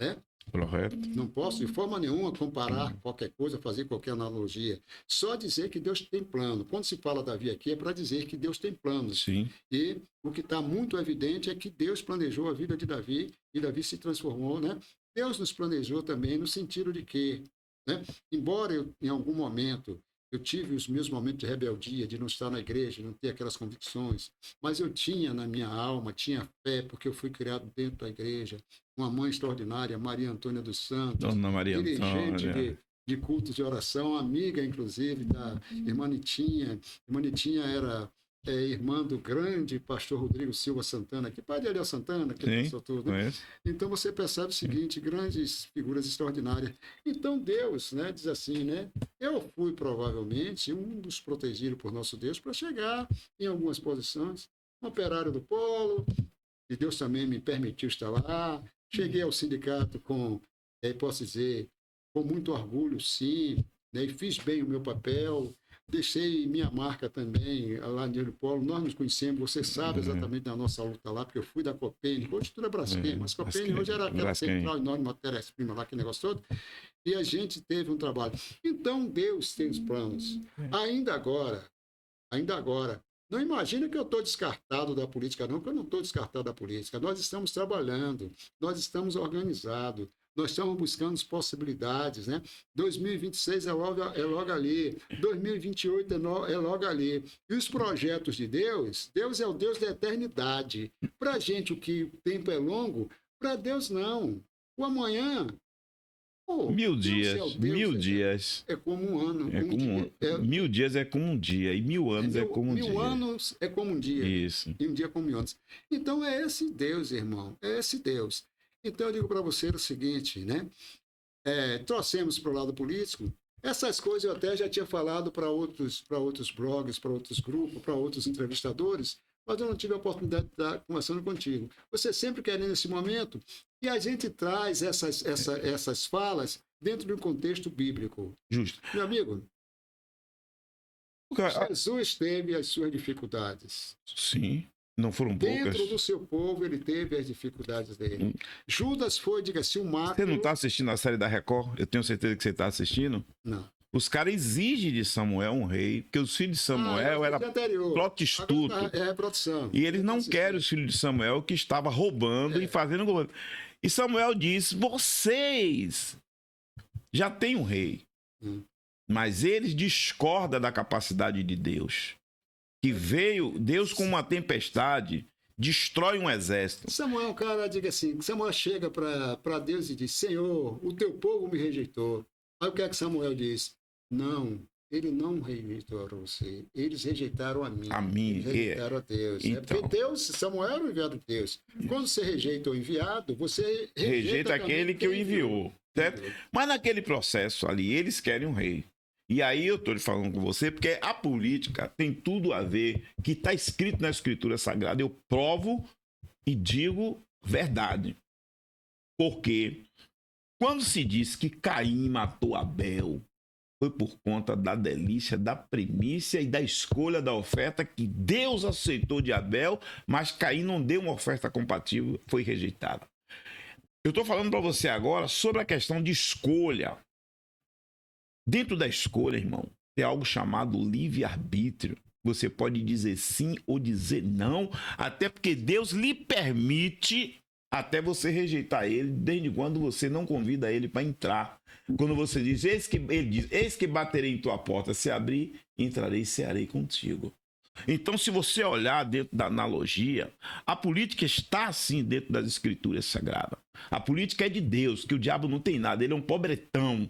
né? Correto. Não posso, de forma nenhuma, comparar qualquer coisa, fazer qualquer analogia. Só dizer que Deus tem plano. Quando se fala Davi aqui, é para dizer que Deus tem planos. Sim. E o que está muito evidente é que Deus planejou a vida de Davi e Davi se transformou, né? Deus nos planejou também no sentido de que, né? Embora eu, em algum momento, eu tive os meus momentos de rebeldia, de não estar na igreja, não ter aquelas convicções, mas eu tinha na minha alma, tinha fé, porque eu fui criado dentro da igreja, uma mãe extraordinária, Maria Antônia dos Santos, Dona Maria dirigente Antônia. de cultos de oração, amiga, inclusive, da irmã Nitinha. Irmã Nitinha era irmã do grande pastor Rodrigo Silva Santana, que pai de Ariel Santana, que passou tudo. Né? Então você percebe o seguinte, grandes figuras extraordinárias. Então Deus, né, diz assim, né, eu fui provavelmente um dos protegidos por nosso Deus para chegar em algumas posições, um operário do polo, e Deus também me permitiu estar lá. Cheguei ao sindicato com, posso dizer, com muito orgulho, sim, né, e fiz bem o meu papel. Deixei minha marca também lá no Polo. Nós nos conhecemos, você sabe exatamente da nossa luta lá, porque eu fui da Copene, hoje tudo é Braskem, mas Copene hoje era aquela central enorme, matéria-prima lá, aquele negócio todo, e a gente teve um trabalho. Então Deus tem os planos. Ainda agora, não imagina que eu estou descartado da política, não, porque eu não estou descartado da política. Nós estamos trabalhando, nós estamos organizados, nós estamos buscando possibilidades, né? 2026 é logo ali, 2028 é logo ali. E os projetos de Deus, Deus é o Deus da eternidade. Para a gente, o que o tempo é longo, para Deus não. O amanhã... 1000 dias, 1000 dias. É como um ano. É como 1000 dias é como um dia, e 1000 anos é como um dia. 1000 anos é como um dia. Isso. E um dia como 1000 anos. Então é esse Deus, irmão, é esse Deus. Então eu digo para você o seguinte, né? Trouxemos para o lado político. Essas coisas eu até já tinha falado para outros blogs, para outros grupos, para outros entrevistadores, mas eu não tive a oportunidade de estar conversando contigo. Você sempre quer nesse momento, e a gente traz essas falas dentro de um contexto bíblico. Justo. Meu amigo, Jesus teve as suas dificuldades. Sim, não foram poucas. Dentro do seu povo, ele teve as dificuldades dele. Judas foi, diga-se, um macro... Você não está assistindo a série da Record? Eu tenho certeza que você está assistindo. Não. Os caras exigem de Samuel um rei, porque os filhos de Samuel era prostituto. Produção. E eles não querem os filhos de Samuel que estava roubando e fazendo governo. E Samuel diz, vocês já têm um rei. Mas eles discordam da capacidade de Deus. Que veio, Deus com uma tempestade, destrói um exército. Samuel, cara, diga assim, Samuel chega para Deus e diz, Senhor, o teu povo me rejeitou. Aí o que é que Samuel diz? Não, ele não rejeitou a você. Eles rejeitaram a mim. Eles rejeitaram a Deus. Então, porque Deus, Samuel era o enviado de Deus. Quando você rejeita o enviado, você rejeita aquele que o enviou. Certo? Mas naquele processo ali, eles querem um rei. E aí eu estou falando com você, porque a política tem tudo a ver, que está escrito na Escritura Sagrada. Eu provo e digo verdade. Porque quando se diz que Caim matou Abel, foi por conta da delícia, da primícia e da escolha da oferta que Deus aceitou de Abel, mas Caim não deu uma oferta compatível, foi rejeitada. Eu estou falando para você agora sobre a questão de escolha. Dentro da escolha, irmão, tem algo chamado livre-arbítrio. Você pode dizer sim ou dizer não, até porque Deus lhe permite até você rejeitar ele, desde quando você não convida ele para entrar. Quando você diz, ele diz, eis que baterei em tua porta, se abrir, entrarei e cearei contigo. Então, se você olhar dentro da analogia, a política está assim dentro das escrituras sagradas. A política é de Deus, que o diabo não tem nada, ele é um pobretão.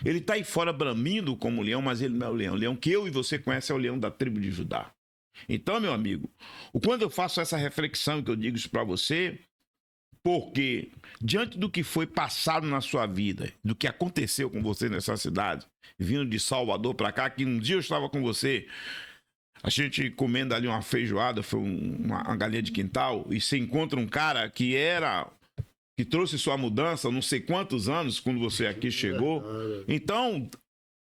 Ele está aí fora bramindo como leão, mas ele não é o leão. O leão que eu e você conhecem é o leão da tribo de Judá. Então, meu amigo, quando eu faço essa reflexão, que eu digo isso para você, porque diante do que foi passado na suma vida, do que aconteceu com você nessa cidade, vindo de Salvador para cá, que um dia eu estava com você, a gente comendo ali uma feijoada, foi uma galinha de quintal, e você encontra um cara que trouxe sua mudança, não sei quantos anos, quando você aqui chegou. Então,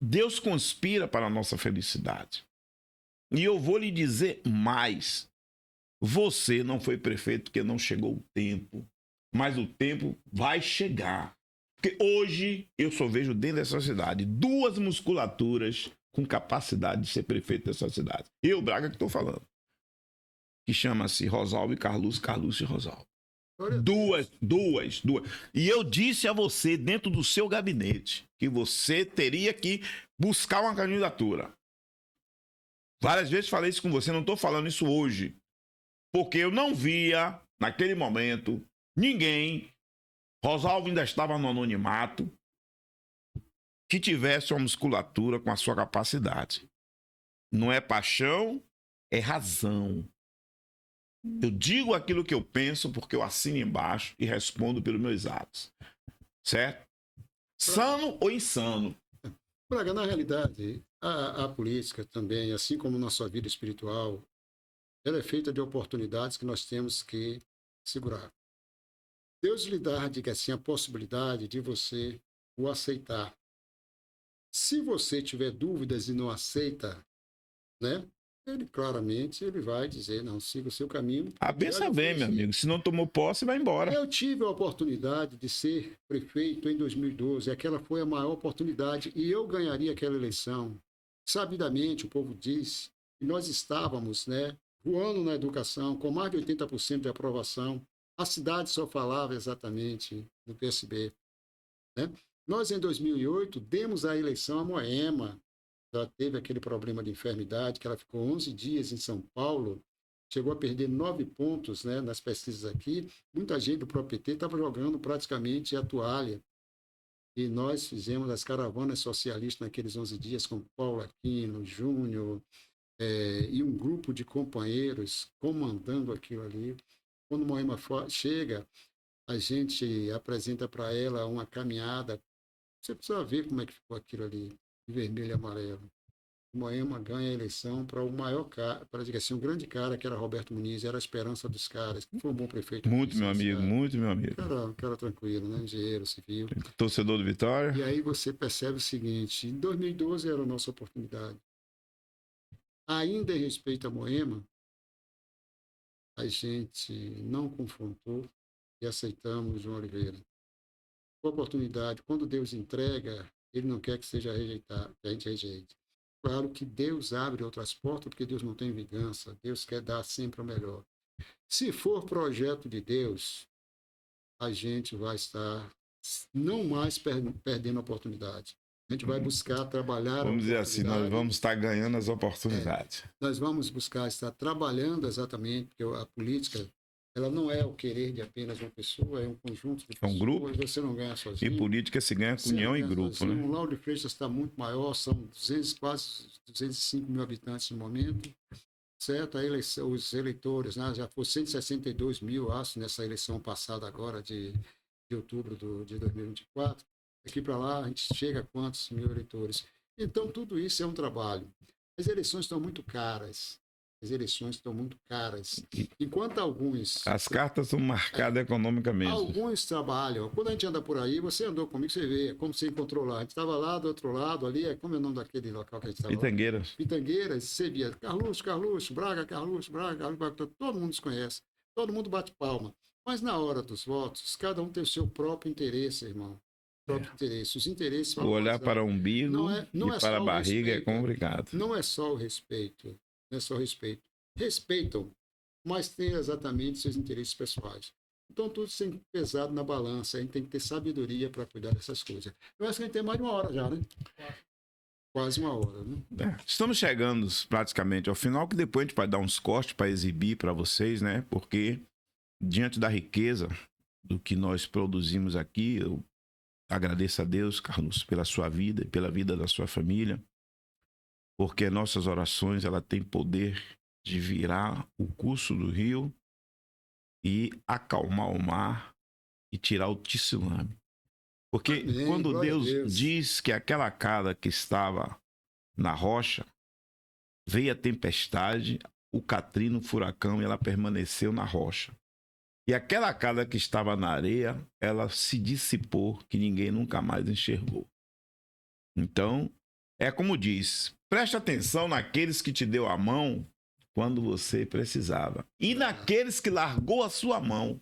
Deus conspira para a nossa felicidade. E eu vou lhe dizer mais. Você não foi prefeito porque não chegou o tempo. Mas o tempo vai chegar. Porque hoje eu só vejo dentro dessa cidade 2 musculaturas com capacidade de ser prefeito dessa cidade. Eu, Braga, que estou falando. Que chama-se Rosalvo e Carlos e Rosalvo. Duas. E eu disse a você, dentro do seu gabinete, que você teria que buscar uma candidatura. Várias vezes falei isso com você, não estou falando isso hoje. Porque eu não via, naquele momento, ninguém Rosalvo ainda estava no anonimato, que tivesse uma musculatura com a sua capacidade. Não é paixão, é razão. Eu digo aquilo que eu penso porque eu assino embaixo e respondo pelos meus atos. Certo? Sano ou insano? Braga, na realidade, a política também, assim como nossa vida espiritual, ela é feita de oportunidades que nós temos que segurar. Deus lhe dá, diga assim, a possibilidade de você o aceitar. Se você tiver dúvidas e não aceita, né? Ele claramente ele vai dizer, não, siga o seu caminho. A benção vem, meu amigo. Se não tomou posse, vai embora. Eu tive a oportunidade de ser prefeito em 2012. Aquela foi a maior oportunidade e eu ganharia aquela eleição. Sabidamente, o povo disse que nós estávamos, né, voando na educação, com mais de 80% de aprovação. A cidade só falava exatamente do PSB, né? Nós, em 2008, demos a eleição a Moema. Já teve aquele problema de enfermidade, que ela ficou 11 dias em São Paulo, chegou a perder 9 pontos, né, nas pesquisas aqui. Muita gente do próprio PT estava jogando praticamente a toalha. E nós fizemos as caravanas socialistas naqueles 11 dias com Paulo Aquino, Júnior, e um grupo de companheiros comandando aquilo ali. Quando Moema chega, a gente apresenta para ela uma caminhada. Você precisa ver como é que ficou aquilo ali, de vermelho e amarelo. Moema ganha a eleição para o maior cara, para dizer assim, um grande cara, que era Roberto Muniz, era a esperança dos caras, que foi um bom prefeito. Muito, meu amigo, muito, meu amigo. Cara tranquilo, né? Engenheiro civil. Torcedor do Vitória. E aí você percebe o seguinte, em 2012 era a nossa oportunidade. Ainda em respeito a Moema, a gente não confrontou e aceitamos João Oliveira. A oportunidade, quando Deus entrega, ele não quer que seja rejeitado, que a gente rejeite. Claro que Deus abre outras portas, porque Deus não tem vingança. Deus quer dar sempre o melhor. Se for projeto de Deus, a gente vai estar não mais perdendo a oportunidade. A gente vai buscar trabalhar. Vamos dizer assim, nós vamos estar ganhando as oportunidades. Nós vamos buscar estar trabalhando exatamente, porque a política, ela não é o querer de apenas uma pessoa, é um conjunto de pessoas. É um grupo. E você não ganha sozinho. E política se ganha com união e grupo, sozinho. né? O Lauro de Freitas está muito maior, são quase 205 mil habitantes no momento, certo? Os eleitores, né, já foi 162 mil, acho, nessa eleição passada agora, de outubro de 2024. Daqui para lá, a gente chega a quantos mil eleitores? Então, tudo isso é um trabalho. As eleições estão muito caras. As eleições estão muito caras. Enquanto alguns... As cartas são marcadas economicamente. Alguns trabalham. Quando a gente anda por aí, você andou comigo, você vê como você encontrou lá. A gente estava lá do outro lado, ali, como é o nome daquele local que a gente estava? Pitangueiras. Pitangueiras, você via Carluxo, Braga, todo mundo se conhece. Todo mundo bate palma. Mas na hora dos votos, cada um tem o seu próprio interesse, irmão. Interesse. Os interesses... O olhar para o umbigo e para a barriga é complicado. Não é só o respeito. Não é só respeito. Respeitam, mas tem exatamente seus interesses pessoais. Então, tudo sempre pesado na balança. A gente tem que ter sabedoria para cuidar dessas coisas. Eu acho que a gente tem mais de uma hora já, né? Quase uma hora, né? Estamos chegando praticamente ao final, que depois a gente vai dar uns cortes para exibir para vocês, né? Porque, diante da riqueza do que nós produzimos aqui, eu agradeço a Deus, Carlos, pela sua vida e pela vida da sua família, porque nossas orações ela têm poder de virar o curso do rio e acalmar o mar e tirar o tsunami. Porque Amém, quando Deus diz que aquela casa que estava na rocha, veio a tempestade, o Katrina, o furacão, e ela permaneceu na rocha. E aquela casa que estava na areia, ela se dissipou, que ninguém nunca mais enxergou. Então, é como diz, preste atenção naqueles que te deu a mão quando você precisava. E naqueles que largou a sua mão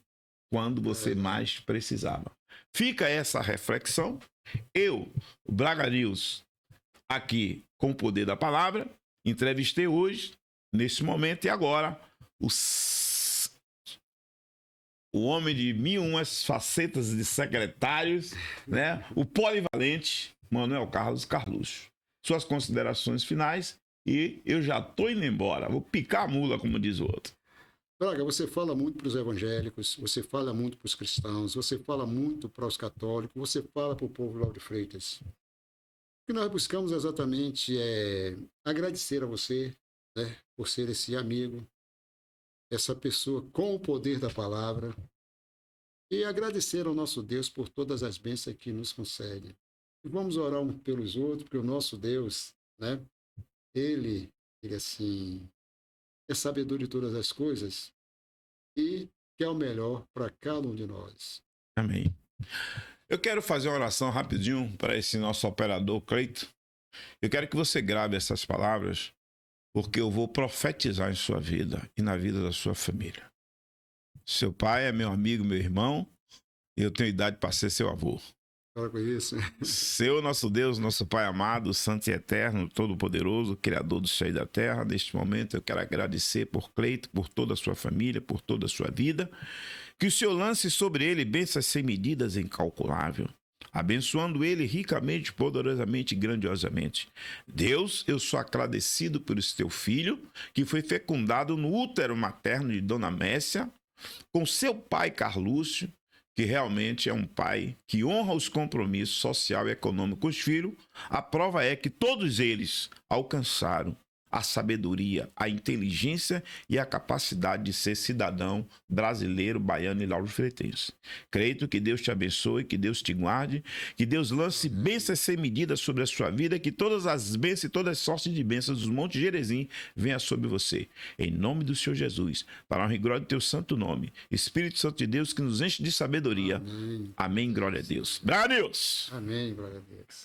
quando você mais precisava. Fica essa reflexão. Eu, o Braga News, aqui com o poder da palavra, entrevistei hoje, nesse momento, e agora, o homem de 1001 facetas de secretários, né? O polivalente Manuel Carlos Carluxo. Suas considerações finais e eu já estou indo embora. Vou picar a mula, como diz o outro. Braga, você fala muito para os evangélicos, você fala muito para os cristãos, você fala muito para os católicos, você fala para o povo Lauro de Freitas. O que nós buscamos exatamente é agradecer a você, né, por ser esse amigo, essa pessoa com o poder da palavra, e agradecer ao nosso Deus por todas as bênçãos que nos concede. E vamos orar uns pelos outros, porque o nosso Deus, né, ele assim, é sabedor de todas as coisas e quer o melhor para cada um de nós. Amém. Eu quero fazer uma oração rapidinho para esse nosso operador Cleito. Eu quero que você grave essas palavras, porque eu vou profetizar em sua vida e na vida da sua família. Seu pai é meu amigo, meu irmão, e eu tenho idade para ser seu avô. Fala com isso. Seu nosso Deus, nosso Pai amado, santo e eterno, todo-poderoso, Criador do céu e da terra, neste momento eu quero agradecer por Cleito, por toda a sua família, por toda a sua vida. Que o Senhor lance sobre ele bênçãos sem medidas, incalculável, abençoando ele ricamente, poderosamente e grandiosamente. Deus, eu sou agradecido por esse teu filho, que foi fecundado no útero materno de Dona Messia, com seu pai Carlúcio, que realmente é um pai que honra os compromissos social e econômico com os filhos. A prova é que todos eles alcançaram a sabedoria, a inteligência e a capacidade de ser cidadão brasileiro, baiano e lauro-freirense. Creio que Deus te abençoe, que Deus te guarde, que Deus lance bênçãos sem medida sobre a sua vida, que todas as bênçãos e todas as sortes de bênçãos dos montes Gerezim venham sobre você. Em nome do Senhor Jesus, para a honra e glória do teu santo nome. Espírito Santo de Deus que nos enche de sabedoria. Amém. Amém, glória a Deus. Glória a Deus. Amém, glória a Deus.